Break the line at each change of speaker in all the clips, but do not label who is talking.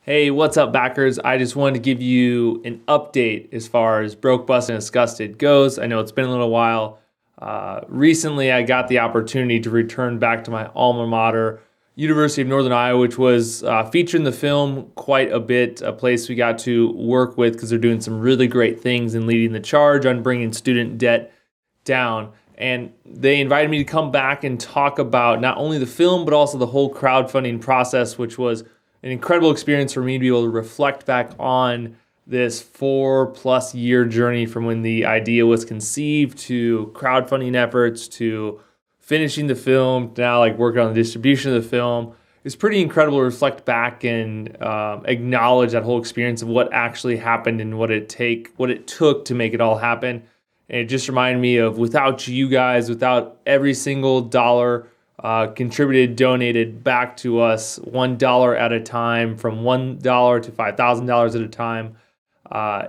Hey, what's up, backers? I just wanted to give you an update as far as Broke, Bust, and Disgusted goes. I know it's been a little while. Recently, I got the opportunity to return back to my alma mater, University of Northern Iowa, which was featured in the film quite a bit, a place we got to work with because they're doing some really great things and leading the charge on bringing student debt down. And they invited me to come back and talk about not only the film, but also the whole crowdfunding process, which was an incredible experience for me to be able to reflect back on this 4+ year journey from when the idea was conceived to crowdfunding efforts to finishing the film, now like working on the distribution of the film. It's pretty incredible to reflect back and acknowledge that whole experience of what actually happened and what it took to make it all happen. And it just reminded me of without you guys, without every single dollar contributed, donated back to us $1 at a time, from $1 to $5,000 at a time,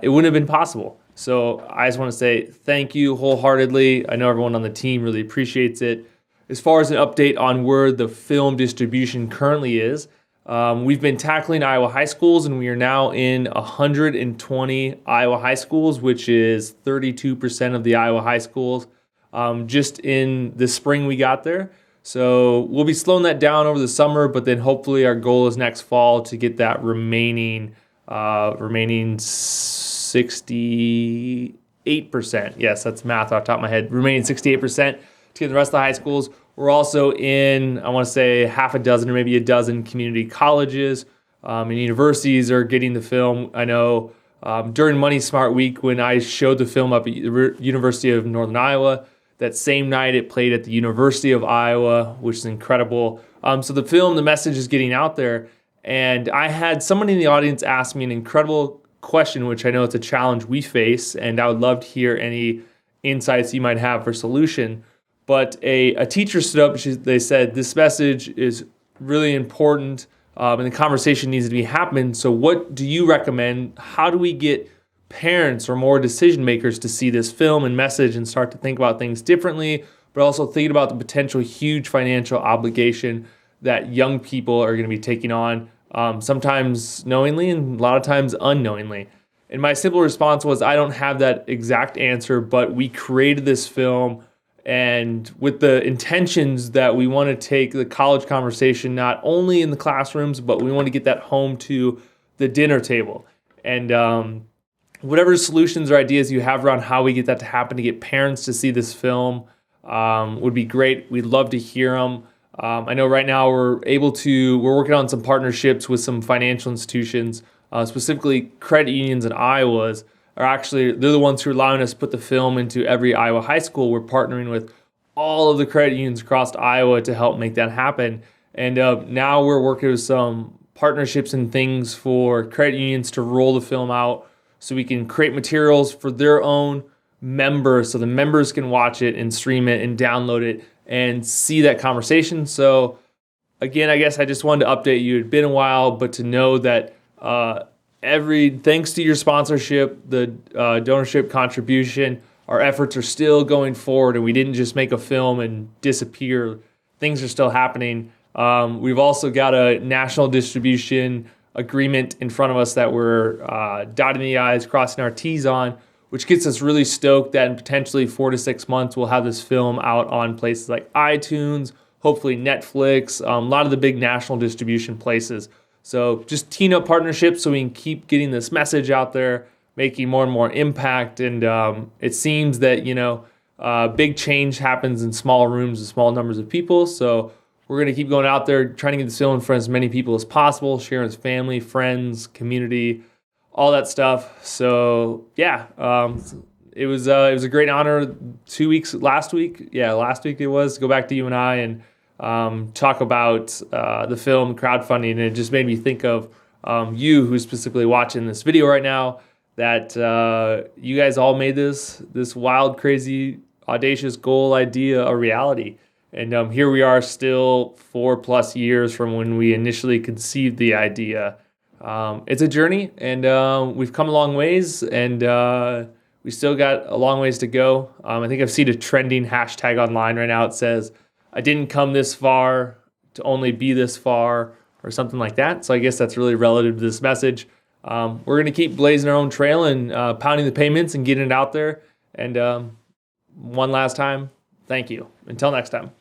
it wouldn't have been possible. So I just want to say thank you wholeheartedly. I know everyone on the team really appreciates it. As far as an update on where the film distribution currently is, we've been tackling Iowa high schools, and we are now in 120 Iowa high schools, which is 32% of the Iowa high schools. Just in the spring we got there. So we'll be slowing that down over the summer, but then hopefully our goal is next fall to get that remaining 68%. Yes, that's math off the top of my head. Remaining 68% to get the rest of the high schools. We're also in, I want to say, half a dozen or maybe a dozen community colleges and universities are getting the film. I know during Money Smart Week when I showed the film up at the University of Northern Iowa, that same night it played at the University of Iowa, which is incredible. So the film, the message is getting out there. And I had someone in the audience ask me an incredible question, which I know it's a challenge we face, and I would love to hear any insights you might have for solution. But a teacher stood up, they said, this message is really important and the conversation needs to be happening. So what do you recommend? How do we get parents or more decision makers to see this film and message and start to think about things differently, but also thinking about the potential huge financial obligation that young people are going to be taking on, sometimes knowingly and a lot of times unknowingly? And my simple response was, I don't have that exact answer, but we created this film and with the intentions that we want to take the college conversation not only in the classrooms, but we want to get that home to the dinner table. And whatever solutions or ideas you have around how we get that to happen, to get parents to see this film, would be great. We'd love to hear them. I know right now we're working on some partnerships with some financial institutions, specifically credit unions in Iowa. They're the ones who are allowing us to put the film into every Iowa high school. We're partnering with all of the credit unions across Iowa to help make that happen. And now we're working with some partnerships and things for credit unions to roll the film out so we can create materials for their own members so the members can watch it and stream it and download it and see that conversation. So again, I guess I just wanted to update you. It'd been a while, but to know that thanks to your sponsorship, the donorship contribution, our efforts are still going forward, and we didn't just make a film and disappear. Things are still happening. We've also got a national distribution agreement in front of us that we're dotting the I's, crossing our T's on, which gets us really stoked that in potentially 4 to 6 months, we'll have this film out on places like iTunes, hopefully Netflix, a lot of the big national distribution places. So just team up partnerships so we can keep getting this message out there, making more and more impact. And it seems that, big change happens in small rooms with small numbers of people. So we're going to keep going out there, trying to get this film in front of as many people as possible, sharing with family, friends, community, all that stuff. So yeah, it was a great honor. Last week it was, to go back to you and I and talk about the film crowdfunding. And it just made me think of you who's specifically watching this video right now, that you guys all made this wild, crazy, audacious goal idea a reality. And here we are still 4+ years from when we initially conceived the idea. It's a journey, and we've come a long ways, and we still got a long ways to go. I think I've seen a trending hashtag online right now. It says, I didn't come this far to only be this far, or something like that. So I guess that's really relative to this message. We're going to keep blazing our own trail and pounding the pavements and getting it out there. And one last time, thank you. Until next time.